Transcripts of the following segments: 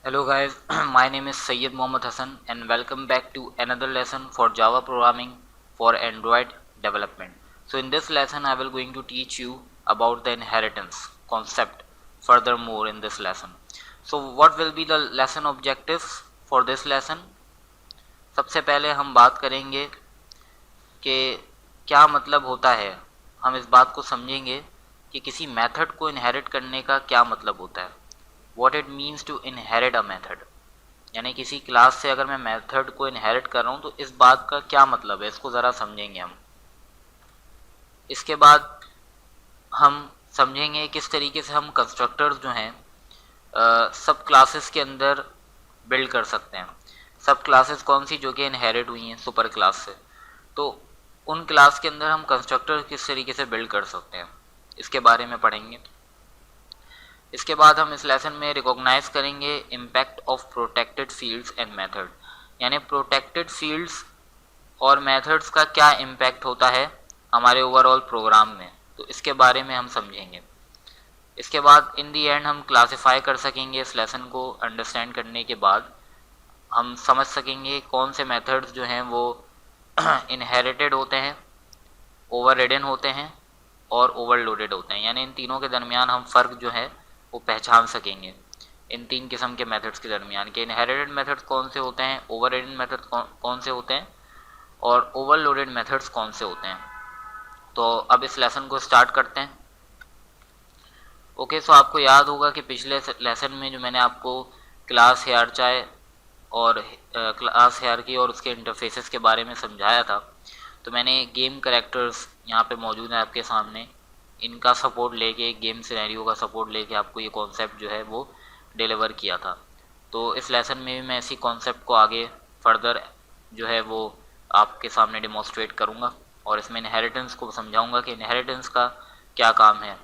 Hello guys, my name is Syed Mohammad Hassan and welcome back to another lesson for Java programming for Android development. So in this lesson I will going to teach you about the inheritance concept furthermore in this lesson. So what will be the lesson objectives for this lesson? सबसे पहले हम बात करेंगे कि क्या मतलब होता है, हम इस बात को समझेंगे कि किसी मेथड को इनहेरिट करने का क्या मतलब होता है, what it means to inherit a method. यानी किसी क्लास से अगर मैं मेथड को इनहेरिट कर रहा हूँ तो इस बात का क्या मतलब है, इसको ज़रा समझेंगे हम। इसके बाद हम समझेंगे किस तरीके से हम कंस्ट्रक्टर्स जो हैं सब क्लासेस के अंदर बिल्ड कर सकते हैं। सब क्लासेस कौन सी जो कि इनहेरिट हुई हैं सुपर क्लास से, तो उन क्लास के अंदर हम कंस्ट्रक्टर किस तरीके से बिल्ड कर सकते हैं, इसके बारे में पढ़ेंगे। इसके बाद हम इस लेसन में रिकॉग्नाइज करेंगे impact of protected fields and method, यानी प्रोटेक्टेड फील्ड्स और मेथड्स का क्या इम्पैक्ट होता है हमारे ओवरऑल प्रोग्राम में, तो इसके बारे में हम समझेंगे। इसके बाद इन दी एंड हम क्लासिफाई कर सकेंगे। इस लेसन को अंडरस्टैंड करने के बाद हम समझ सकेंगे कौन से मेथड्स जो हैं वो इनहेरिटेड होते हैं, ओवररिडन होते हैं और ओवरलोडेड होते हैं। यानी इन तीनों के दरमियान हम फ़र्क जो है वो पहचान सकेंगे इन तीन किस्म के मेथड्स के दरमियान के इनहेरिटेड मेथड्स कौन से होते हैं, ओवररिडन मेथड्स कौन से होते हैं और ओवरलोडेड मेथड्स कौन से होते हैं। तो अब इस लेसन को स्टार्ट करते हैं। ओके, सो आपको याद होगा कि पिछले लेसन में जो मैंने आपको क्लास हायरार्ची और क्लास हायरार्की और उसके इंटरफेसेस के बारे में समझाया था, तो मैंने गेम कैरेक्टर्स यहाँ पे मौजूद है आपके सामने, इनका सपोर्ट लेके, गेम सिनेरियो का सपोर्ट लेके आपको ये कॉन्सेप्ट जो है वो डिलीवर किया था। तो इस लेसन में भी मैं इसी कॉन्सेप्ट को आगे फर्दर जो है वो आपके सामने डिमॉन्स्ट्रेट करूँगा और इसमें इनहेरिटेंस को समझाऊँगा कि इनहेरिटेंस का क्या काम है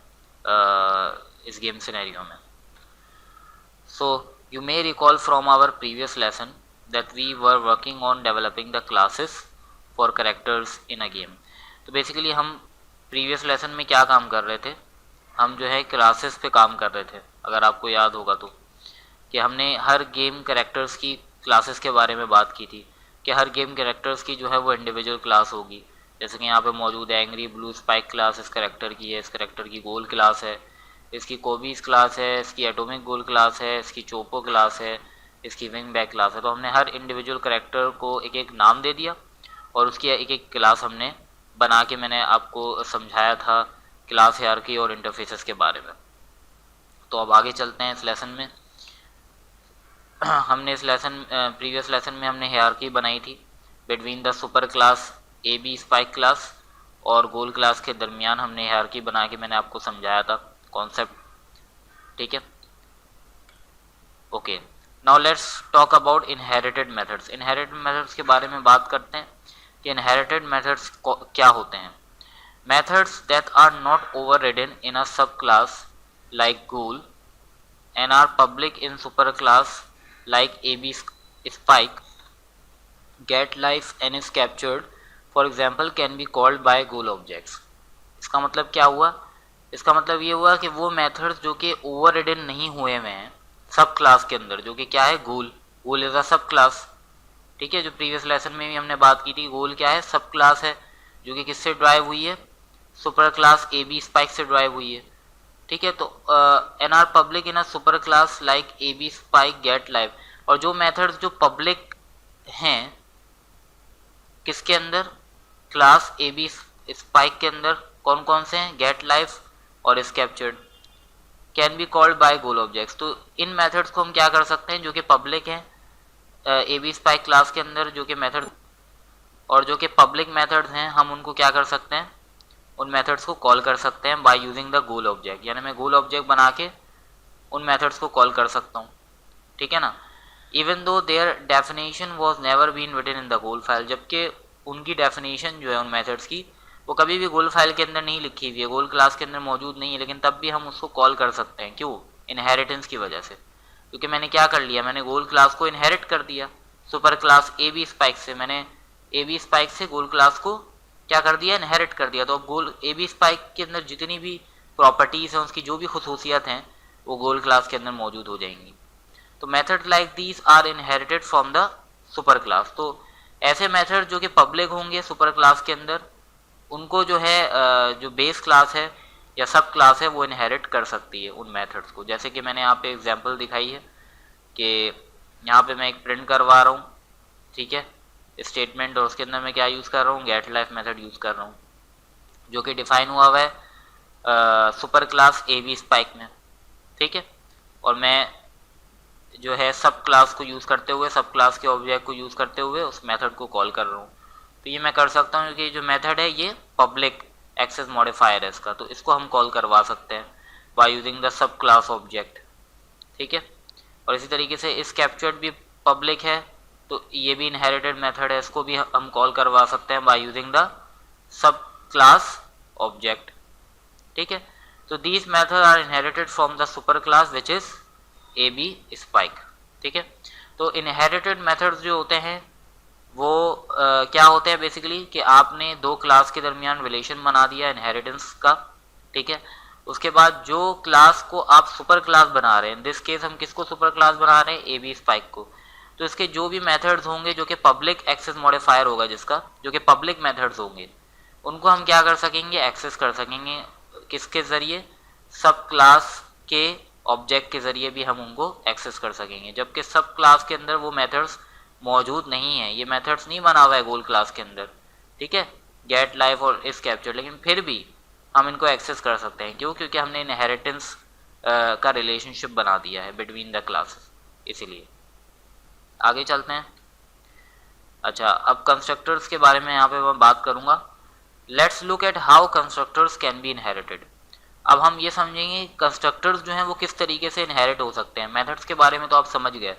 इस गेम सिनेरियो में। सो you may recall from our previous lesson that we were working on developing the classes for characters in a game। तो बेसिकली हम प्रीवियस लेसन में क्या काम कर रहे थे, हम जो है क्लासेस पे काम कर रहे थे। अगर आपको याद होगा तो कि हमने हर गेम कैरेक्टर्स की क्लासेस के बारे में बात की थी कि हर गेम कैरेक्टर्स की जो है वो इंडिविजुअल क्लास होगी। जैसे कि यहाँ पे मौजूद है एंग्री ब्लू स्पाइक क्लास इस कैरेक्टर की है, इस कैरेक्टर की गोल क्लास है, इसकी कोबीज क्लास है, इसकी एटॉमिक गोल क्लास है, इसकी चोपो क्लास है, इसकी विंग बैक क्लास है। तो हमने हर इंडिविजुअल कैरेक्टर को एक एक नाम दे दिया और उसकी एक एक क्लास हमने बना के मैंने आपको समझाया था क्लास हायरार्की और इंटरफेसेस के बारे में। तो अब आगे चलते हैं इस लेसन में। हमने इस लेसन प्रीवियस लेसन में हमने हायरार्की बनाई थी between the super class A B spike class और गोल क्लास के दरमियान हमने हायरार्की बना के मैंने आपको समझाया था कॉन्सेप्ट, ठीक है। Okay, now let's talk about inherited methods. Inherited methods के बारे में बात करते हैं कि इनहेरिटेड मेथड्स क्या होते हैं। Methods that are not ओवररिडन in a sub class like goal and are public in superclass like AB spike, get life and is captured for example can be called by goal objects। इसका मतलब क्या हुआ, इसका मतलब ये हुआ कि वो मेथड्स जो कि ओवररिडन नहीं हुए हुए हैं सब क्लास के अंदर, जो कि क्या है गोल, goal is a sub class, ठीक है। जो प्रीवियस लेसन में भी हमने बात की थी, गोल क्या है, सब क्लास है जो कि किससे ड्राइव हुई है, super class A B spike से ड्राइव हुई है, ठीक है। तो an are public in a super class like A B spike get live. और जो मेथड्स जो पब्लिक हैं किसके अंदर, क्लास ए बी स्पाइक के अंदर, कौन कौन से हैं, गेट लाइव और is captured, can be called by goal objects. तो इन मेथड्स को हम क्या कर सकते हैं जो कि पब्लिक हैं ए बी स्पाइक क्लास के अंदर जो कि मेथड, और जो कि पब्लिक मेथड्स हैं हम उनको क्या कर सकते हैं, उन मेथड्स को कॉल कर सकते हैं by using the goal object. यानी मैं गोल ऑब्जेक्ट बना के उन मेथड्स को कॉल कर सकता हूँ, ठीक है ना। Even though their definition was never been written in the goal file, जबकि उनकी डेफिनेशन जो है उन मेथड्स की वो कभी भी गोल फाइल के अंदर नहीं लिखी हुई है, गोल क्लास के अंदर मौजूद नहीं है, लेकिन तब भी हम उसको कॉल कर सकते हैं। क्यों, इनहेरिटेंस की वजह से, क्योंकि मैंने क्या कर लिया, मैंने गोल क्लास को इनहेरिट कर दिया super class A B spike से, मैंने ए बी स्पाइक से गोल क्लास को क्या कर दिया, इनहेरिट कर दिया। तो अब गोल ए बी स्पाइक के अंदर जितनी भी प्रॉपर्टीज़ हैं, उसकी जो भी खसूसियात हैं वो गोल क्लास के अंदर मौजूद हो जाएंगी। तो method like these are inherited from the super class. तो ऐसे मेथड जो कि पब्लिक होंगे सुपर क्लास के अंदर, उनको जो है जो बेस क्लास है या सब क्लास है वो इनहेरिट कर सकती है उन मेथड्स को। जैसे कि मैंने यहाँ पे एग्जांपल दिखाई है कि यहाँ पे मैं एक प्रिंट करवा रहा हूँ, ठीक है, स्टेटमेंट, और उसके अंदर मैं क्या यूज़ कर रहा हूँ, गेट लाइफ मेथड यूज़ कर रहा हूँ, जो कि डिफाइन हुआ है super class A B spike में, ठीक है। और मैं जो है सब क्लास को यूज़ करते हुए, सब क्लास के ऑब्जेक्ट को यूज़ करते हुए उस मेथड को कॉल कर रहा हूँ। तो ये मैं कर सकता हूँ क्योंकि जो मेथड है ये पब्लिक एक्सेस मॉडिफायर है इसका, तो इसको हम कॉल करवा सकते हैं by using the sub class object, ठीक है। और इसी तरीके से इस कैप्चर्ड भी पब्लिक है, तो ये भी इनहेरिटेड मेथड है, इसको भी हम कॉल करवा सकते हैं by using the sub class object, ठीक है। तो these method are inherited from the super class which is A B spike, ठीक है। तो इनहेरिटेड मेथड्स जो होते हैं वो क्या होते हैं बेसिकली कि आपने दो क्लास के दरमियान रिलेशन बना दिया इनहेरिटेंस का, ठीक है। उसके बाद जो क्लास को आप सुपर क्लास बना रहे हैं, इन दिस केस हम किसको सुपर क्लास बना रहे हैं, ए बी स्पाइक को, तो इसके जो भी मेथड्स होंगे जो कि पब्लिक एक्सेस मॉडिफायर होगा जिसका, जो कि पब्लिक मेथड्स होंगे, उनको हम क्या कर सकेंगे, एक्सेस कर सकेंगे, किसके जरिए, सब क्लास के ऑब्जेक्ट के जरिए भी हम उनको एक्सेस कर सकेंगे। जबकि सब क्लास के अंदर वो मेथड्स मौजूद नहीं है, ये मेथड्स नहीं बना हुआ है गोल क्लास के अंदर, ठीक है, गेट लाइफ और इस कैप्चर, लेकिन फिर भी हम इनको एक्सेस कर सकते हैं। क्यों? क्योंकि हमने इनहेरिटेंस का रिलेशनशिप बना दिया है बिटवीन द क्लासेस, इसीलिए। आगे चलते हैं। अच्छा, अब कंस्ट्रक्टर्स के बारे में यहाँ पे मैं बात करूँगा। Let's look at how constructors can be inherited. अब हम ये समझेंगे कंस्ट्रक्टर्स जो हैं वो किस तरीके से इनहेरिट हो सकते हैं। मेथड्स के बारे में तो आप समझ गए,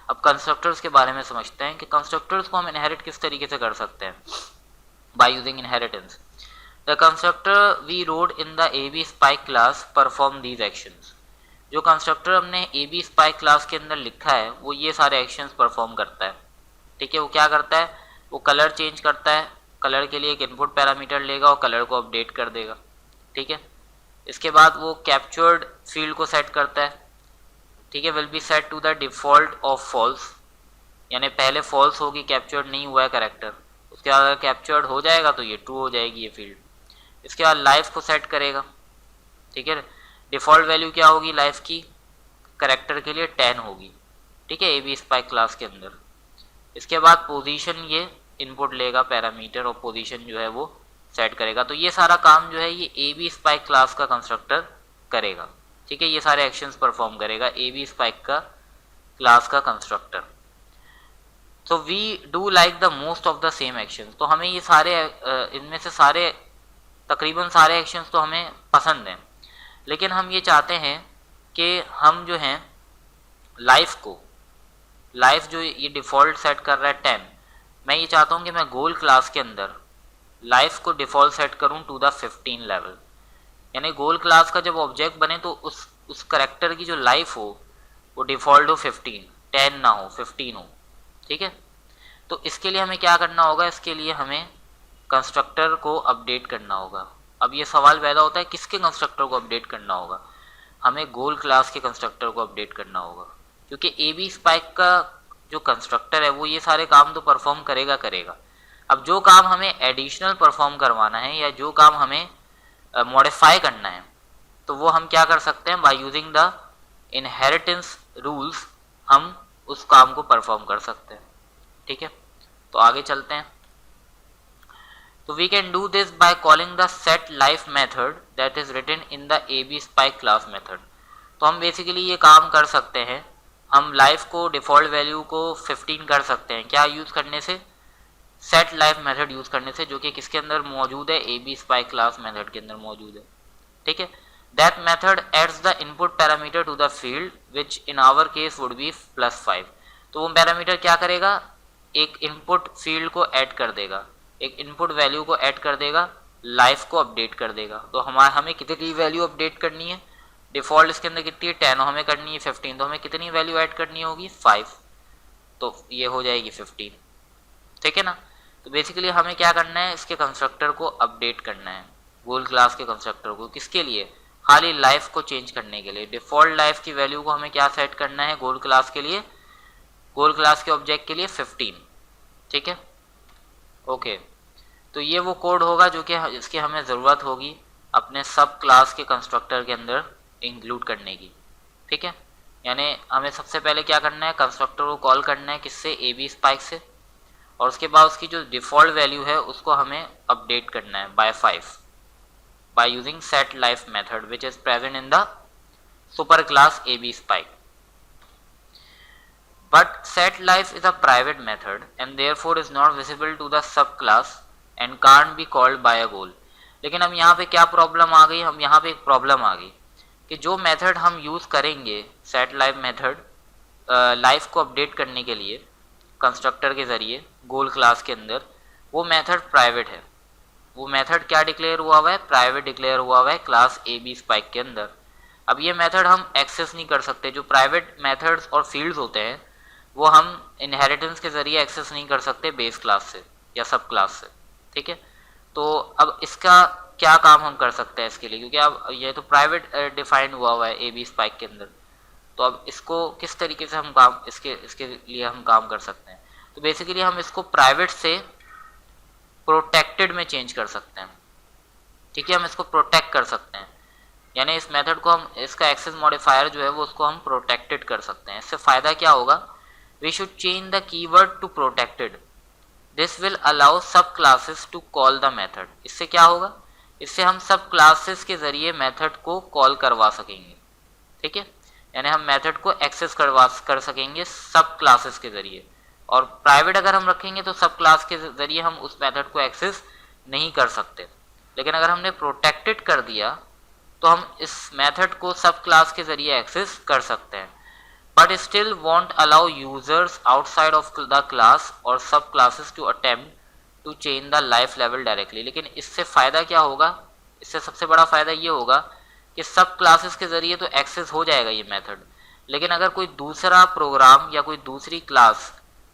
अब कंस्ट्रक्टर्स के बारे में समझते हैं कि कंस्ट्रक्टर्स को हम इनहेरिट किस तरीके से कर सकते हैं by using inheritance. The constructor we wrote in the A B spike class perform these actions. जो कंस्ट्रक्टर हमने ए बी स्पाइक क्लास के अंदर लिखा है वो ये सारे एक्शंस परफॉर्म करता है, ठीक है। वो क्या करता है, वो कलर चेंज करता है, कलर के लिए एक इनपुट पैरामीटर लेगा और कलर को अपडेट कर देगा, ठीक है। इसके बाद वो कैप्चर्ड फील्ड को सेट करता है, ठीक है, will be set to the default of false, यानी पहले फॉल्स होगी, कैप्चर्ड नहीं हुआ है कैरेक्टर, उसके बाद अगर कैप्चर्ड हो जाएगा तो ये ट्रू हो जाएगी ये फील्ड। इसके बाद लाइफ को सेट करेगा, ठीक है, डिफॉल्ट वैल्यू क्या होगी लाइफ की, कैरेक्टर के लिए 10 होगी, ठीक है, ए बी स्पाइक क्लास के अंदर। इसके बाद पोजीशन ये इनपुट लेगा पैरामीटर और पोजीशन जो है वो सेट करेगा। तो ये सारा काम जो है ये ए बी स्पाइक क्लास का कंस्ट्रक्टर करेगा, ठीक है, ये सारे एक्शंस परफॉर्म करेगा ए बी स्पाइक का क्लास का कंस्ट्रक्टर। तो we do like the most of the same actions. तो हमें ये सारे इनमें से सारे तकरीबन सारे एक्शंस तो हमें पसंद हैं, लेकिन हम ये चाहते हैं कि हम जो हैं लाइफ जो ये डिफ़ॉल्ट सेट कर रहा है 10, मैं ये चाहता हूँ कि मैं गोल क्लास के अंदर लाइफ को डिफ़ॉल्ट सेट करूँ टू द 15 लेवल, यानी गोल क्लास का जब ऑब्जेक्ट बने तो उस करेक्टर की जो लाइफ हो वो डिफ़ॉल्ट हो 15, 10 ना हो 15 हो, ठीक है। तो इसके लिए हमें क्या करना होगा, इसके लिए हमें कंस्ट्रक्टर को अपडेट करना होगा। अब ये सवाल पैदा होता है किसके कंस्ट्रक्टर को अपडेट करना होगा, हमें गोल क्लास के कंस्ट्रक्टर को अपडेट करना होगा, क्योंकि ए बी स्पाइक का जो कंस्ट्रक्टर है वो ये सारे काम तो परफॉर्म करेगा। अब जो काम हमें एडिशनल परफॉर्म करवाना है या जो काम हमें मॉडिफाई करना है तो वो हम क्या कर सकते हैं, by using the inheritance rules हम उस काम को परफॉर्म कर सकते हैं, ठीक है। तो आगे चलते हैं। तो we can do this by calling the set life method that is written in the A B spike class method. तो हम बेसिकली ये काम कर सकते हैं, हम लाइफ को डिफ़ॉल्ट वैल्यू को 15 कर सकते हैं, क्या यूज़ करने से, सेट लाइफ मेथड यूज़ करने से, जो कि किसके अंदर मौजूद है, A B spike class method के अंदर मौजूद है, ठीक है। That method adds the input parameter to the field which in our case would be +5। तो वो पैरामीटर क्या करेगा, एक इनपुट फील्ड को ऐड कर देगा, एक इनपुट वैल्यू को ऐड कर देगा, लाइफ को अपडेट कर देगा। तो हमें कितनी वैल्यू अपडेट करनी है, डिफ़ॉल्ट इसके अंदर कितनी है 10 और हमें करनी है 15, तो हमें कितनी वैल्यू ऐड करनी होगी 5, तो ये हो जाएगी 15, ठीक है ना। तो बेसिकली हमें क्या करना है, इसके कंस्ट्रक्टर को अपडेट करना है, गोल क्लास के कंस्ट्रक्टर को, किसके लिए, खाली लाइफ को चेंज करने के लिए। डिफॉल्ट लाइफ की वैल्यू को हमें क्या सेट करना है गोल क्लास के लिए, गोल क्लास के ऑब्जेक्ट के लिए 15, ठीक है। ओके, तो ये वो कोड होगा जो कि इसकी हमें ज़रूरत होगी अपने सब क्लास के कंस्ट्रक्टर के अंदर इंक्लूड करने की, ठीक है। यानी हमें सबसे पहले क्या करना है, कंस्ट्रक्टर को कॉल करना है किससे, ए बी स्पाइक से, और उसके बाद उसकी जो डिफ़ॉल्ट वैल्यू है उसको हमें अपडेट करना है bye 5 by using set life method which is present in the super class AB spike. But set life is a private method and therefore is not visible to the subclass and can't be called by a goal. लेकिन हम यहाँ पे क्या problem आ गई, हम यहाँ पे एक प्रॉब्लम आ गई कि जो मेथड हम यूज़ करेंगे सेट लाइफ मेथड लाइफ को अपडेट करने के लिए कंस्ट्रक्टर के ज़रिए गोल क्लास के अंदर, वो मेथड प्राइवेट है। वो मेथड क्या डिक्लेयर हुआ हुआ है, प्राइवेट डिक्लेयर हुआ हुआ है क्लास ए बी स्पाइक के अंदर। अब ये मेथड हम एक्सेस नहीं कर सकते। जो प्राइवेट मेथड्स और फील्ड्स होते हैं वो हम इनहेरिटेंस के जरिए एक्सेस नहीं कर सकते बेस क्लास से या सब क्लास से, ठीक है। तो अब इसका क्या काम हम कर सकते हैं इसके लिए, क्योंकि अब ये तो प्राइवेट डिफाइंड हुआ हुआ है ए बी स्पाइक के अंदर, तो अब इसको किस तरीके से हम काम इसके लिए हम काम कर सकते हैं। तो बेसिकली हम इसको प्राइवेट से प्रोटेक्टेड में चेंज कर सकते हैं, ठीक है। हम इसको प्रोटेक्ट कर सकते हैं, यानी इस मेथड को हम, इसका एक्सेस मॉडिफायर जो है वो उसको हम प्रोटेक्टेड कर सकते हैं। इससे फ़ायदा क्या होगा, we should change the keyword to protected, this will allow सब classes to call the method. इससे क्या होगा, इससे हम सब क्लासेस के ज़रिए मेथड को कॉल करवा सकेंगे, ठीक है। यानी हम मेथड को एक्सेस कर सकेंगे सब क्लासेस के ज़रिए, और प्राइवेट अगर हम रखेंगे तो सब क्लास के ज़रिए हम उस मेथड को एक्सेस नहीं कर सकते। लेकिन अगर हमने प्रोटेक्टेड कर दिया तो हम इस मेथड को सब क्लास के ज़रिए एक्सेस कर सकते हैं, but still won't allow users outside of the class और sub classes to attempt to change the life level directly. लेकिन इससे फ़ायदा क्या होगा, इससे सबसे बड़ा फ़ायदा ये होगा कि सब क्लासेस के ज़रिए तो एक्सेस हो जाएगा ये मेथड, लेकिन अगर कोई दूसरा प्रोग्राम या कोई दूसरी क्लास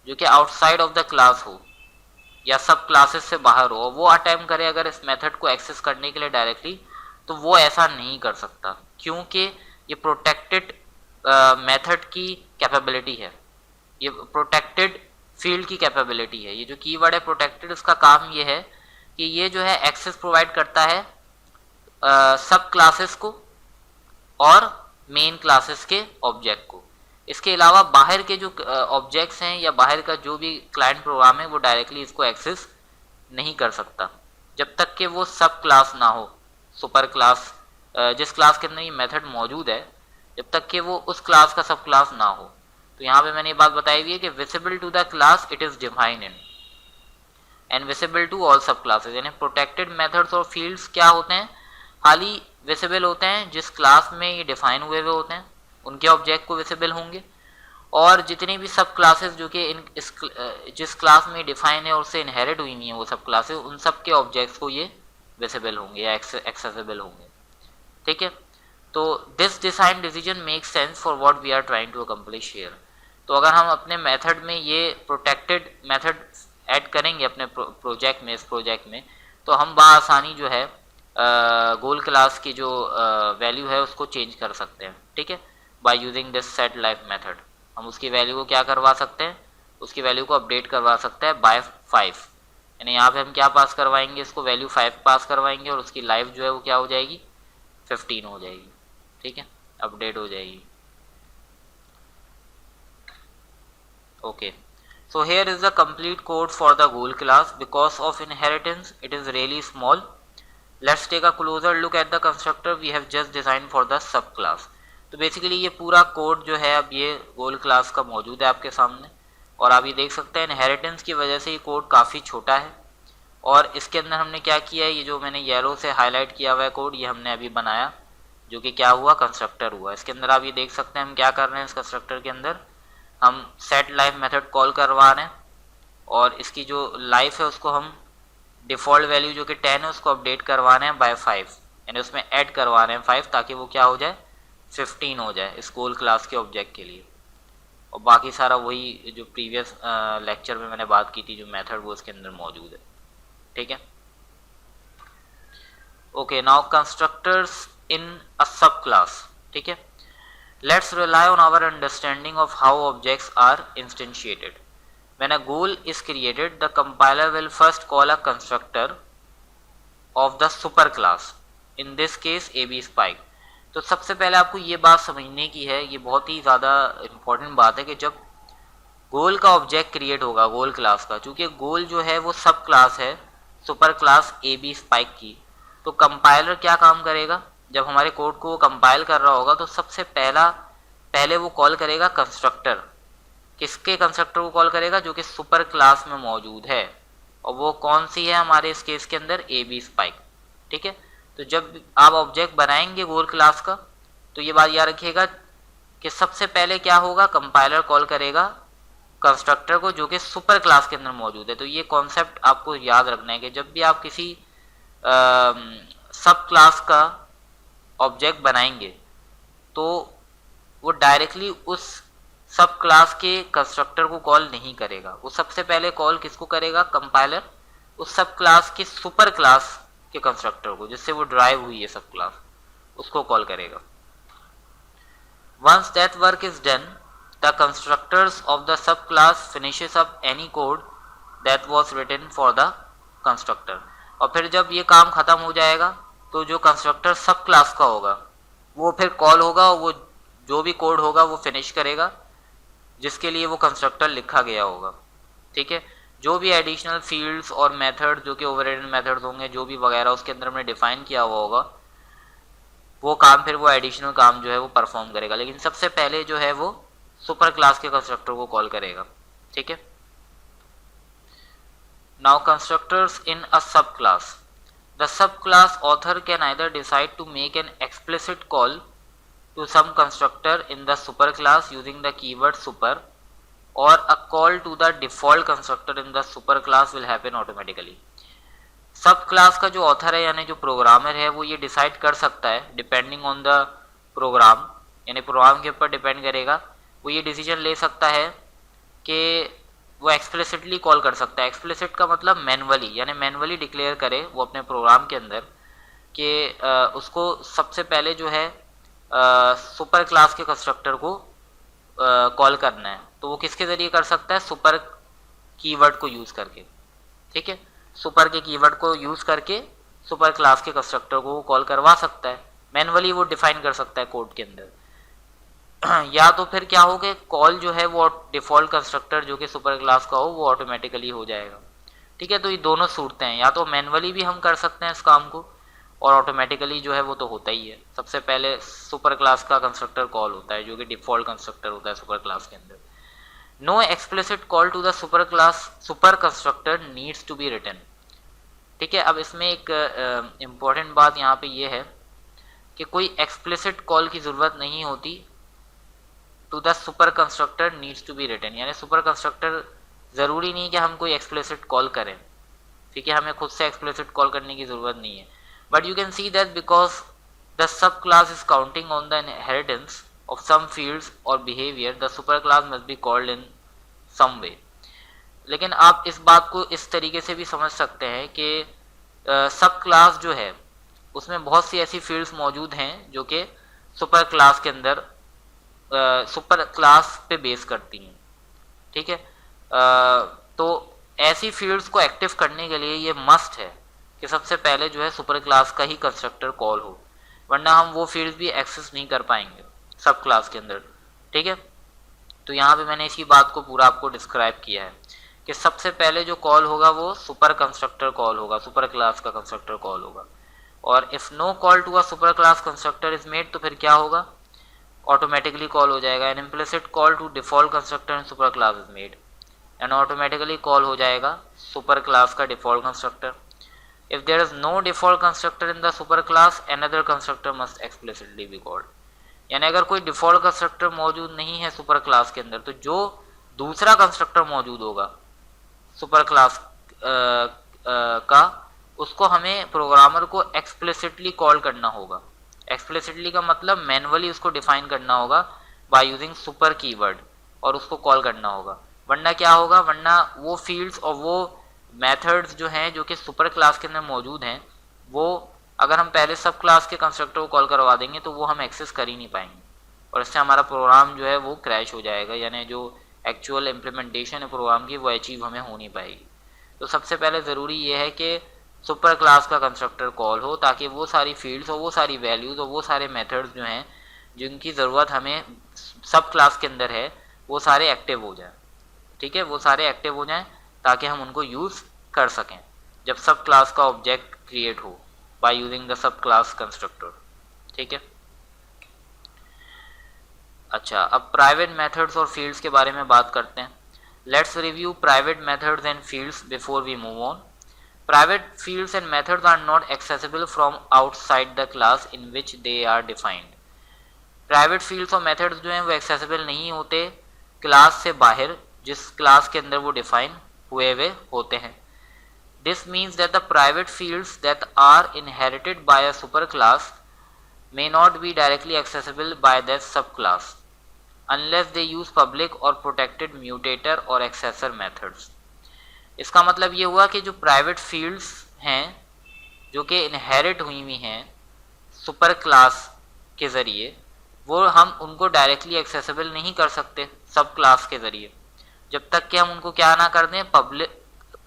जो कि आउटसाइड ऑफ द क्लास हो या सब क्लासेस से बाहर हो, वो अटेम्प्ट करे अगर इस मेथड को एक्सेस करने के लिए डायरेक्टली, तो वो ऐसा नहीं कर सकता, क्योंकि ये प्रोटेक्टेड मेथड की कैपेबिलिटी है, ये प्रोटेक्टेड फील्ड की कैपेबिलिटी है। ये जो कीवर्ड है प्रोटेक्टेड, उसका काम ये है कि ये जो है एक्सेस प्रोवाइड करता है सब क्लासेस को और मेन क्लासेस के ऑब्जेक्ट को। इसके अलावा बाहर के जो ऑब्जेक्ट्स हैं या बाहर का जो भी क्लाइंट प्रोग्राम है वो डायरेक्टली इसको एक्सेस नहीं कर सकता जब तक कि वो सब क्लास ना हो, सुपर क्लास जिस क्लास के अंदर ये मेथड मौजूद है, जब तक कि वो उस क्लास का सब क्लास ना हो। तो यहाँ पे मैंने ये बात बताई हुई है कि visible to the class it is defined in and visible to all sub classes. यानी प्रोटेक्टेड मेथड्स और फील्ड्स क्या होते हैं, खाली विजिबल होते हैं जिस क्लास में ये डिफाइन हुए हुए होते हैं, उनके ऑब्जेक्ट को विजिबल होंगे, और जितनी भी सब क्लासेस जो कि जिस क्लास में डिफाइन है और उससे इनहेरिट हुई नहीं है वो सब क्लासेस, उन सब के ऑब्जेक्ट्स को ये विजिबल होंगे या एक्सेसिबल होंगे, ठीक है। तो this design decision make sense for what we are trying to accomplish here. तो अगर हम अपने मेथड में ये प्रोटेक्टेड मेथड ऐड करेंगे अपने प्रोजेक्ट में, इस प्रोजेक्ट में, तो हम बआसानी जो है गोल क्लास की जो वैल्यू है उसको चेंज कर सकते हैं, ठीक है, by using this set life method. हम उसकी वैल्यू को क्या करवा सकते हैं, उसकी वैल्यू को अपडेट करवा सकते हैं बाय 5। यानी यहाँ पे हम क्या पास करवाएंगे, इसको वैल्यू 5 पास करवाएंगे और उसकी लाइफ जो है वो क्या हो जाएगी, 15 हो जाएगी, ठीक है, अपडेट हो जाएगी। Okay, so here is the complete code for the goal class. Because of inheritance it is really small. Let's take a closer look at the constructor we have just designed for the subclass. तो basically ये पूरा code जो है अब ये गोल class का मौजूद है आपके सामने, और आप ये देख सकते हैं इनहेरिटेंस की वजह से ये कोड काफ़ी छोटा है। और इसके अंदर हमने क्या किया है, ये जो मैंने येलो से हाईलाइट किया हुआ है कोड, ये हमने अभी बनाया, जो कि क्या हुआ, कंस्ट्रक्टर हुआ। इसके अंदर आप ये देख सकते हैं हम क्या कर रहे हैं, इस कंस्ट्रक्टर के अंदर हम सेट लाइफ मेथड कॉल करवा रहे हैं, और इसकी जो लाइफ है उसको हम डिफ़ॉल्ट वैल्यू जो कि 10 है उसको अपडेट करवा रहे हैं बाय 5, यानी उसमें ऐड करवा रहे हैं 5 ताकि वो क्या हो जाए, 15 हो जाए इस गोल क्लास के ऑब्जेक्ट के लिए। और बाकी सारा वही जो प्रीवियस लेक्चर में मैंने बात की थी जो मेथड वो उसके अंदर मौजूद है, ठीक है। Okay, now constructors in a subclass. ठीक है, let's rely on our understanding of how objects are instantiated. When a goal is created, the compiler will first call a constructor of the superclass, in this case abspike. तो सबसे पहले आपको ये बात समझने की है, ये बहुत ही ज़्यादा इम्पोर्टेंट बात है कि जब गोल का ऑब्जेक्ट क्रिएट होगा गोल क्लास का, चूंकि गोल जो है वो सब क्लास है सुपर क्लास abspike की, तो कंपाइलर क्या काम करेगा, जब हमारे कोड को वो कंपाइल कर रहा होगा तो सबसे पहले वो कॉल करेगा कंस्ट्रक्टर। किसके कंस्ट्रक्टर को कॉल करेगा, जो कि सुपर क्लास में मौजूद है, और वो कौन सी है हमारे इस केस के अंदर, abspike। ठीक है, तो जब आप ऑब्जेक्ट बनाएंगे गोल क्लास का तो ये बात याद रखिएगा कि सबसे पहले क्या होगा, कंपाइलर कॉल करेगा कंस्ट्रक्टर को जो कि सुपर क्लास के अंदर मौजूद है। तो ये कॉन्सेप्ट आपको याद रखना है कि जब भी आप किसी सब क्लास का ऑब्जेक्ट बनाएंगे तो वो डायरेक्टली उस सब क्लास के कंस्ट्रक्टर को कॉल नहीं करेगा, वो सबसे पहले कॉल किसको करेगा, कंपाइलर उस सब क्लास के सुपर क्लास के कंस्ट्रक्टर को, जिससे वो ड्राइव हुई है सब क्लास, उसको कॉल करेगा। Once that work is done, the constructors of the sub class finishes up any code that was written for the constructor. और फिर जब ये काम खत्म हो जाएगा तो जो कंस्ट्रक्टर सब क्लास का होगा वो फिर कॉल होगा, और वो जो भी कोड होगा वो फिनिश करेगा जिसके लिए वो कंस्ट्रक्टर लिखा गया होगा। ठीक है, जो भी एडिशनल फील्ड्स और मेथड जो कि ओवरराइडिंग मेथड्स होंगे, जो भी वगैरह उसके अंदर हमने डिफाइन किया हुआ होगा, वो काम फिर वो एडिशनल काम जो है वो परफॉर्म करेगा, लेकिन सबसे पहले जो है वो सुपर क्लास के कंस्ट्रक्टर को कॉल करेगा। ठीक है, now constructors in a sub class. The sub class author can either decide to make an explicit call to some constructor in the superclass using the keyword super, or a call to the default constructor in the superclass will happen automatically. सब class का जो author है यानी जो programmer है वो ये decide कर सकता है डिपेंडिंग ऑन द प्रोग्राम, यानी प्रोग्राम के ऊपर डिपेंड करेगा, वो ये डिसीजन ले सकता है कि वो एक्सप्लिसिटली कॉल कर सकता है। एक्सप्लिसिट का मतलब मैनुअली, यानी मैनुअली डिक्लेयर करे वो अपने प्रोग्राम के अंदर कि उसको सबसे पहले जो है सुपर क्लास के कंस्ट्रक्टर को कॉल करना है, तो वो किसके जरिए कर सकता है, सुपर कीवर्ड को यूज करके। ठीक है, सुपर के कीवर्ड को यूज करके सुपर क्लास के कंस्ट्रक्टर को कॉल करवा सकता है, मैनुअली वो डिफाइन कर सकता है कोड के अंदर। या तो फिर क्या होगा, कॉल जो है वो डिफॉल्ट कंस्ट्रक्टर जो कि सुपर क्लास का हो वो ऑटोमेटिकली हो जाएगा। ठीक है, तो ये दोनों सूरतें हैं, या तो मैनुअली भी हम कर सकते हैं इस काम को, और ऑटोमेटिकली जो है वो तो होता ही है। सबसे पहले सुपर क्लास का कंस्ट्रक्टर कॉल होता है जो कि डिफॉल्ट कंस्ट्रक्टर होता है सुपर क्लास के अंदर। No explicit call to the super class super constructor needs to be written. ठीक है, अब इसमें एक इम्पॉर्टेंट बात यहाँ पे ये है कि कोई एक्सप्लिसिट कॉल की ज़रूरत नहीं होती to the super constructor needs to be written, यानी सुपर कंस्ट्रक्टर ज़रूरी नहीं कि हम कोई एक्सप्लिसिट कॉल करें। ठीक है, हमें खुद से एक्सप्लिसिट कॉल करने की ज़रूरत नहीं है, but you can see that because the subclass is counting on the inheritance of some fields or behavior, the superclass must be called in some way. लेकिन आप इस बात को इस तरीके से भी समझ सकते हैं कि सब क्लास जो है उसमें बहुत सी ऐसी फील्ड्स मौजूद हैं जो कि सुपर क्लास के अंदर सुपर क्लास पे बेस करती हैं। ठीक है, तो ऐसी फील्ड्स को एक्टिव करने के लिए ये मस्ट है कि सबसे पहले जो है सुपर क्लास का ही कंस्ट्रक्टर कॉल हो, वरना हम वो फील्ड भी एक्सेस नहीं कर पाएंगे सब क्लास के अंदर। ठीक है, तो यहाँ पे मैंने इसी बात को पूरा आपको डिस्क्राइब किया है कि सबसे पहले जो कॉल होगा वो सुपर कंस्ट्रक्टर कॉल होगा, सुपर क्लास का कंस्ट्रक्टर कॉल होगा, और if no call to a super class constructor is made तो फिर क्या होगा, ऑटोमेटिकली कॉल हो जाएगा। An implicit call to default constructor in super class is made, and automatically call हो जाएगा सुपर क्लास का default constructor. If there is no default constructor in the superclass, another constructor must explicitly be called. यानी अगर कोई default constructor मौजूद नहीं है super class के अंदर, तो जो दूसरा कंस्ट्रक्टर मौजूद होगा सुपर क्लास का, उसको हमें प्रोग्रामर को एक्सप्लिसिटली कॉल करना होगा। एक्सप्लिसिटली का मतलब मैनुअली उसको डिफाइन करना होगा बाय यूजिंग सुपर कीवर्ड, और उसको कॉल करना होगा, वरना क्या होगा, वरना वो फील्ड्स और वो मेथड्स जो हैं जो कि सुपर क्लास के अंदर मौजूद हैं वो अगर हम पहले सब क्लास के कंस्ट्रक्टर को कॉल करवा देंगे तो वो हम एक्सेस कर ही नहीं पाएंगे और इससे हमारा प्रोग्राम जो है वो क्रैश हो जाएगा, यानी जो एक्चुअल इम्प्लीमेंटेशन है प्रोग्राम की वो अचीव हमें हो नहीं पाएगी। तो सबसे पहले ज़रूरी ये है कि सुपर क्लास का कंस्ट्रक्टर कॉल हो ताकि वो सारी फील्ड्स और वो सारी वैल्यूज़ और वो सारे मेथड्स जो हैं जिनकी ज़रूरत हमें सब क्लास के अंदर है वो सारे एक्टिव हो जाएं। ठीक है, वो सारे एक्टिव हो जाएं ताकि हम उनको यूज़ कर सकें जब सब क्लास का ऑब्जेक्ट क्रिएट हो bye using the sub class constructor. ठीक है, अच्छा अब प्राइवेट मेथड्स और फील्ड्स के बारे में बात करते हैं। Let's review private methods and fields before we move on. Private fields and methods are not accessible from outside the class in which they are defined. Private fields और methods जो हैं वो एक्सेसिबल नहीं होते क्लास से बाहर, जिस class के अंदर वो डिफाइन हुए हुए होते हैं। This means that the private fields that are inherited by a superclass may not be directly accessible by that subclass unless they use public or protected mutator or accessor methods। इसका मतलब ये हुआ कि जो प्राइवेट फील्ड्स हैं जो कि inherit हुई हुई हैं सुपर क्लास के ज़रिए, वो हम उनको डायरेक्टली एक्सेसिबल नहीं कर सकते सब क्लास के ज़रिए जब तक कि हम उनको क्या ना कर दें,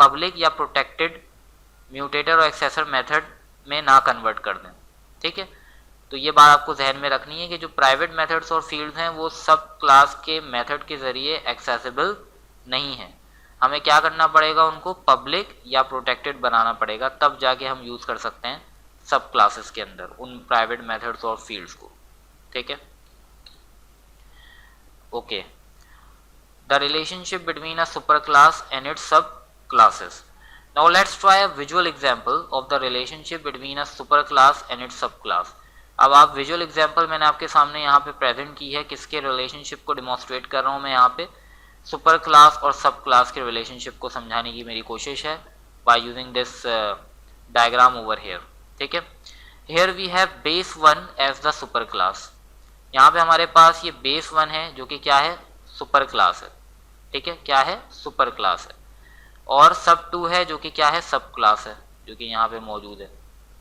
पब्लिक या प्रोटेक्टेड म्यूटेटर और एक्सेसर मेथड में ना कन्वर्ट कर दें। ठीक है, तो ये बात आपको जहन में रखनी है कि जो प्राइवेट मेथड्स और फील्ड्स हैं वो सब क्लास के मेथड के ज़रिए एक्सेसिबल नहीं है। हमें क्या करना पड़ेगा, उनको पब्लिक या प्रोटेक्टेड बनाना पड़ेगा, तब जाके हम यूज़ कर सकते हैं सब क्लासेस के अंदर उन प्राइवेट मेथड्स और फील्ड्स को। ठीक है, okay, the relationship between a super class and it's सब classes. Now let's try a visual example of the relationship between a superclass and its subclass. अब आप visual example मैंने आपके सामने यहाँ पे present की है, किसके relationship को demonstrate कर रहा हूँ मैं यहाँ पे, super class और sub class के relationship को समझाने की मेरी कोशिश है by using this diagram over here। ठीक है, here we have base 1 as the super class। यहाँ पे हमारे पास ये base 1 है जो कि क्या है, super class है। ठीक है, क्या है, super class है, और सब 2 है जो कि क्या है, सब क्लास है जो कि यहाँ पे मौजूद है।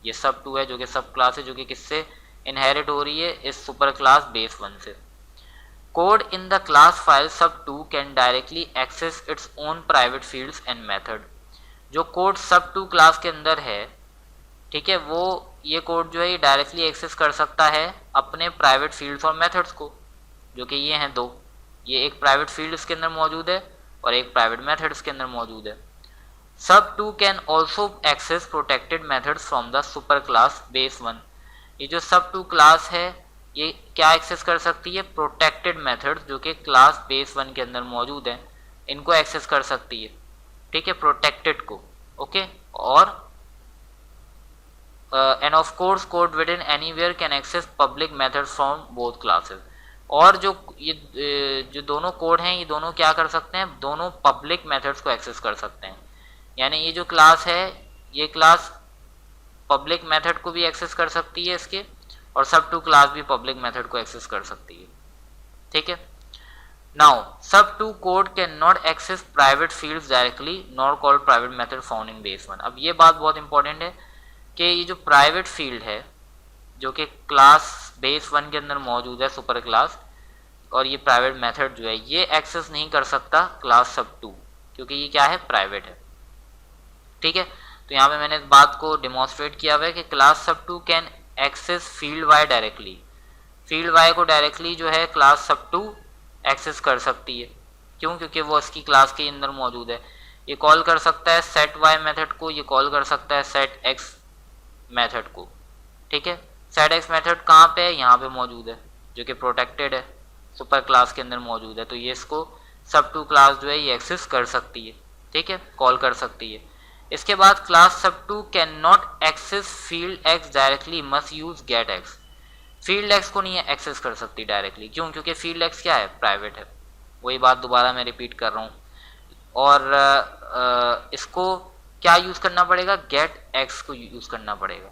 ये सब 2 है जो कि सब क्लास है जो कि किससे इनहेरिट हो रही है, इस सुपर क्लास बेस 1 से। Code in the class file sub 2 can directly access its own private fields and method. जो कोड सब 2 क्लास के अंदर है, ठीक है, वो ये कोड जो है ये डायरेक्टली एक्सेस कर सकता है अपने प्राइवेट फील्ड्स और मेथड्स को, जो कि ये हैं 2। ये एक प्राइवेट फील्ड इसके अंदर मौजूद है और एक प्राइवेट मेथड्स के अंदर मौजूद है। Sub 2 can also access protected methods from the super class base 1। ये जो सब 2 क्लास है ये क्या एक्सेस कर सकती है, प्रोटेक्टेड मेथड्स जो कि क्लास बेस 1 के अंदर मौजूद है, इनको एक्सेस कर सकती है। ठीक है, प्रोटेक्टेड को, ओके, और and of course code within anywhere can access public method from both classes. और जो जो दोनों कोड हैं ये दोनों क्या कर सकते हैं, दोनों पब्लिक मेथड्स को एक्सेस कर सकते हैं। यानी ये जो क्लास है ये क्लास पब्लिक मेथड को भी एक्सेस कर सकती है इसके, और सब 2 क्लास भी पब्लिक मेथड को एक्सेस कर सकती है। ठीक है, now sub 2 code can not access private fields directly nor called private method found in base 1। अब ये बात बहुत इंपॉर्टेंट है कि ये जो प्राइवेट फील्ड है जो कि क्लास बेस 1 के अंदर मौजूद है सुपर क्लास, और ये प्राइवेट मेथड जो है ये एक्सेस नहीं कर सकता क्लास सब 2, क्योंकि ये क्या है, प्राइवेट है। ठीक है, तो यहाँ पे मैंने इस बात को डिमॉन्स्ट्रेट किया हुआ है कि class sub 2 can access field Y directly. Field Y को डायरेक्टली जो है क्लास सब 2 एक्सेस कर सकती है। क्यों, क्योंकि वो इसकी क्लास के अंदर मौजूद है। ये कॉल कर सकता है सेट वाई मेथड को, ये कॉल कर सकता है सेट एक्स मेथड को। ठीक है, सेट एक्स मेथड कहाँ पे है, यहाँ पे मौजूद है, जो कि प्रोटेक्टेड है, सुपर क्लास के अंदर मौजूद है, तो ये इसको सब 2 क्लास जो है ये एक्सेस कर सकती है। ठीक है, कॉल कर सकती है। इसके बाद class sub 2 can not access field X directly, must use get X. Field X को नहीं एक्सेस कर सकती डायरेक्टली, क्यों, क्योंकि फील्ड एक्स क्या है, प्राइवेट है। वही बात दोबारा मैं रिपीट कर रहा हूँ। और इसको क्या यूज़ करना पड़ेगा, गेट एक्स को यूज़ करना पड़ेगा।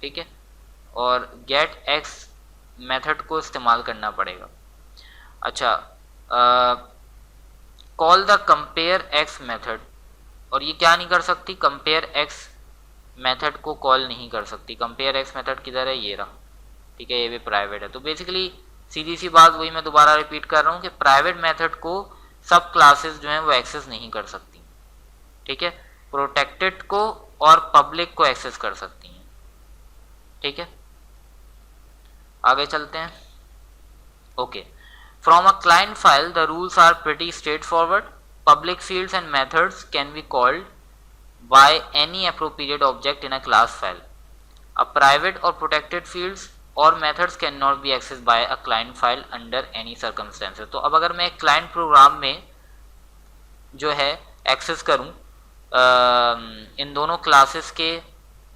ठीक है, और गेट एक्स मेथड को इस्तेमाल करना पड़ेगा। अच्छा, call the compare x method, और ये क्या नहीं कर सकती, कंपेयर एक्स मेथड को कॉल नहीं कर सकती। कंपेयर एक्स मेथड किधर है, ये रहा, ठीक है, ये भी प्राइवेट है। तो बेसिकली सीधी सी बात वही मैं दोबारा रिपीट कर रहा हूँ कि प्राइवेट मेथड को सब क्लासेस जो हैं वो एक्सेस नहीं कर सकती, ठीक है, प्रोटेक्टेड को और पब्लिक को एक्सेस कर सकती हैं, ठीक है। आगे चलते हैं। Okay, from a client file the rules are pretty straightforward. Public fields and methods can be called by any appropriate object in a class file. A private or protected fields or methods cannot be accessed by a client file under any circumstances. तो अब अगर मैं एक client program में जो है access करूं इन दोनों क्लासेस के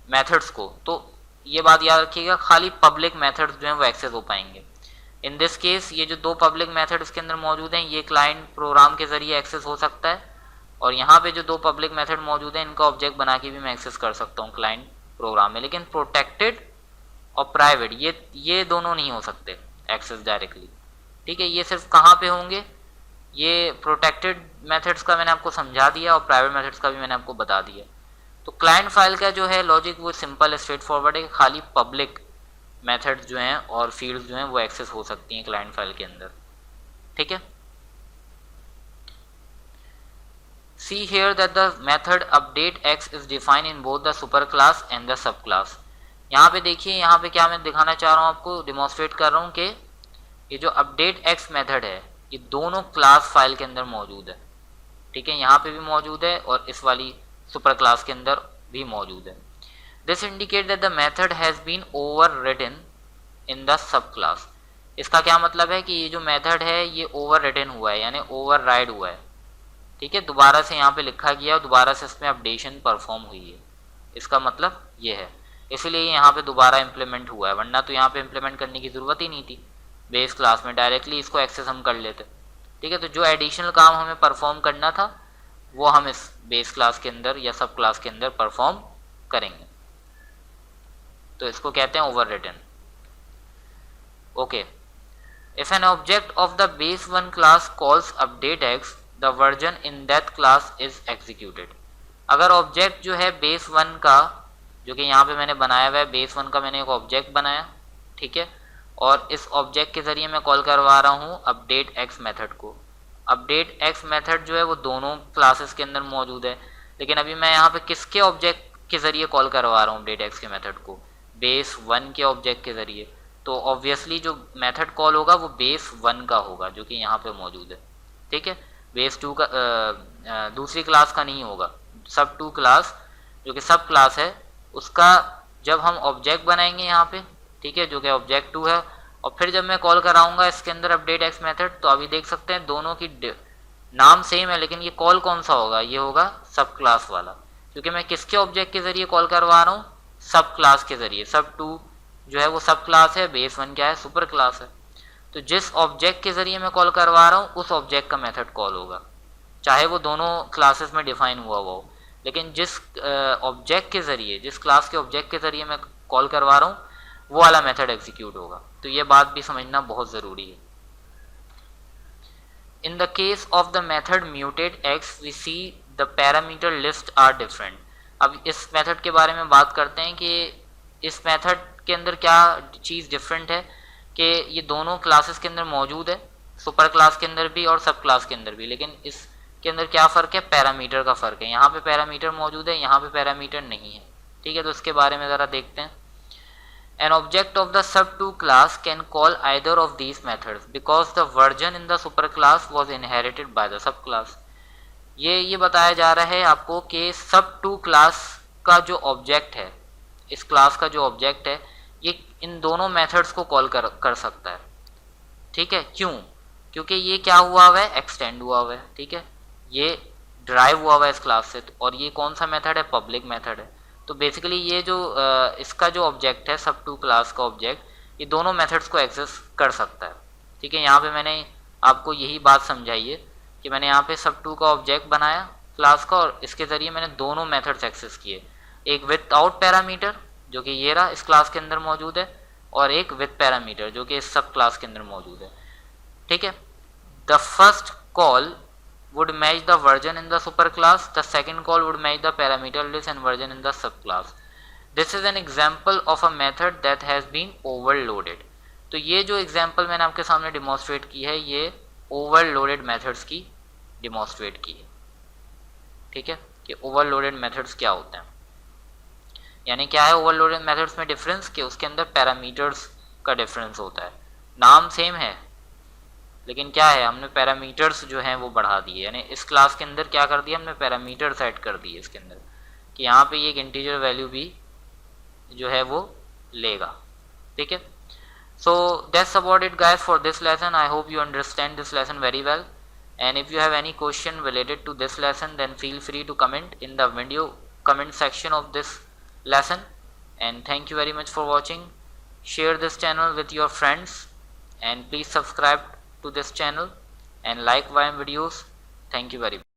मेथड्स को, तो ये बात याद रखिएगा खाली पब्लिक मेथड्स जो हैं वो एक्सेस हो पाएंगे। इन दिस केस ये जो दो पब्लिक मेथड इसके अंदर मौजूद हैं ये क्लाइंट प्रोग्राम के जरिए एक्सेस हो सकता है, और यहाँ पे जो दो पब्लिक मेथड मौजूद हैं इनका ऑब्जेक्ट बना के भी मैं एक्सेस कर सकता हूँ क्लाइंट प्रोग्राम में। लेकिन प्रोटेक्टेड और प्राइवेट ये दोनों नहीं हो सकते एक्सेस डायरेक्टली, ठीक है। ये सिर्फ कहाँ पे होंगे, ये प्रोटेक्टेड मेथड्स का मैंने आपको समझा दिया और प्राइवेट मेथड्स का भी मैंने आपको बता दिया। तो क्लाइंट फाइल का जो है लॉजिक वो सिंपल स्ट्रेट फॉरवर्ड है, खाली पब्लिक मेथड्स जो हैं और फील्ड्स जो हैं वो एक्सेस हो सकती हैं क्लाइंट फाइल के अंदर, ठीक है। See here that the method update x is defined in both the super class and the sub class. यहाँ पे देखिए, यहाँ पे क्या मैं दिखाना चाह रहा हूँ आपको, डिमॉन्स्ट्रेट कर रहा हूँ कि ये जो अपडेट x मेथड है ये दोनों क्लास फाइल के अंदर मौजूद है, ठीक है, यहाँ पे भी मौजूद है और इस वाली सुपर क्लास के अंदर भी मौजूद है। This indicate that the method has been overridden in the subclass. इसका क्या मतलब है कि ये जो मेथड है ये ओवररिडन हुआ है यानी ओवरराइड हुआ है, ठीक है, दोबारा से यहाँ पे लिखा गया और दोबारा से इसमें अपडेशन परफॉर्म हुई है, इसका मतलब ये है, इसीलिए यहाँ पे दोबारा इम्प्लीमेंट हुआ है, वरना तो यहाँ पे इम्प्लीमेंट करने की ज़रूरत ही नहीं थी, बेस क्लास में डायरेक्टली इसको एक्सेस हम कर लेते, ठीक है। तो जो एडिशनल काम हमें परफॉर्म करना था वो हम इस बेस क्लास के अंदर या सब क्लास के अंदर परफॉर्म करेंगे, तो इसको कहते हैं overridden. Okay, if an object of the base one class calls update x the version in that class is executed. अगर ऑब्जेक्ट जो है बेस वन का, जो कि यहाँ पे मैंने बनाया हुआ है, बेस वन का मैंने एक ऑब्जेक्ट बनाया, ठीक है, और इस ऑब्जेक्ट के जरिए मैं कॉल करवा रहा हूँ अपडेट एक्स मेथड को। अपडेट एक्स मेथड जो है वो दोनों क्लासेस के अंदर मौजूद है, लेकिन अभी मैं यहाँ पे किसके ऑब्जेक्ट के जरिए कॉल करवा रहा हूँ अपडेट एक्स के मेथड को, बेस वन के ऑब्जेक्ट के जरिए, तो ऑब्वियसली जो मेथड कॉल होगा वो बेस वन का होगा जो कि यहाँ पे मौजूद है, ठीक है, बेस टू का दूसरी क्लास का नहीं होगा। सब टू क्लास जो कि सब क्लास है उसका जब हम ऑब्जेक्ट बनाएंगे यहाँ पे, ठीक है, जो कि ऑब्जेक्ट टू है, और फिर जब मैं कॉल कराऊंगा इसके अंदर अपडेट एक्स मेथड, तो अभी देख सकते हैं दोनों की नाम सेम है, लेकिन ये कॉल कौन सा होगा, ये होगा सब क्लास वाला, क्योंकि मैं किसके ऑब्जेक्ट के जरिए कॉल करवा रहा हूँ, सब क्लास के जरिए। सब टू जो है वो सब क्लास है, बेस वन क्या है, सुपर क्लास है, तो जिस ऑब्जेक्ट के जरिए मैं कॉल करवा रहा हूँ उस ऑब्जेक्ट का मेथड कॉल होगा, चाहे वो दोनों क्लासेस में डिफाइन हुआ हो, लेकिन जिस ऑब्जेक्ट के जरिए, जिस क्लास के ऑब्जेक्ट के जरिए मैं कॉल करवा रहा हूँ वो वाला मेथड एग्जीक्यूट होगा। तो ये बात भी समझना बहुत ज़रूरी है। In the case of the method muted X we see the parameter list are different. अब इस मेथड के बारे में बात करते हैं कि इस मेथड के अंदर क्या चीज़ डिफरेंट है, कि ये दोनों क्लासेस के अंदर मौजूद है, सुपर क्लास के अंदर भी और सब क्लास के अंदर भी, लेकिन इसके अंदर क्या फ़र्क है, पैरामीटर का फ़र्क है। यहाँ पे पैरामीटर मौजूद है, यहाँ पे पैरामीटर नहीं है, ठीक है, तो इसके बारे में ज़रा देखते हैं। An object of the sub2 class can call either of these methods because the version in the superclass was inherited by the subclass. ये बताया जा रहा है आपको कि sub2 क्लास का जो ऑब्जेक्ट है, इस क्लास का जो ऑब्जेक्ट है, ये इन दोनों मेथड्स को कॉल कर सकता है, ठीक है। क्यों? क्योंकि ये क्या हुआ हुआ है, एक्सटेंड हुआ हुआ है, ठीक है, ये ड्राइव हुआ हुआ है इस क्लास से, और ये कौन सा मेथड है, पब्लिक मेथड है। तो बेसिकली ये जो इसका जो ऑब्जेक्ट है, सब टू क्लास का ऑब्जेक्ट, ये दोनों मेथड्स को एक्सेस कर सकता है, ठीक है। यहाँ पे मैंने आपको यही बात समझाई है कि मैंने यहाँ पे सब टू का ऑब्जेक्ट बनाया क्लास का, और इसके ज़रिए मैंने दोनों मेथड्स एक्सेस किए, एक विदाउट पैरामीटर जो कि ये रहा इस क्लास के अंदर मौजूद है, और एक विद पैरामीटर जो कि इस सब क्लास के अंदर मौजूद है, ठीक है। The first call would match the version in the super class, the second call would match the parameter list and version in the subclass. This is an example of a method that has been overloaded. तो ये जो example मैंने आपके सामने demonstrate की है ये overloaded methods की डिमॉन्स्ट्रेट की है। ठीक है, कि ओवरलोडेड मेथड्स क्या होते हैं, यानी क्या है ओवरलोडेड मेथड्स में डिफरेंस, कि उसके अंदर पैरामीटर्स का डिफरेंस होता है। नाम सेम है लेकिन क्या है हमने पैरामीटर्स जो हैं वो बढ़ा दिए, यानी इस क्लास के अंदर क्या कर दिया हमने पैरामीटर सेट कर दिए इसके अंदर कि यहाँ पे ये एक इंटीजर वैल्यू भी जो है वो लेगा। ठीक है, so that's about it guys for this lesson. I hope you understand this lesson very well, and if you have any question related to this lesson then feel free to comment in the video comment section of this lesson. And thank you very much for watching. Share this channel with your friends and please subscribe to this channel and like my videos. Thank you very much.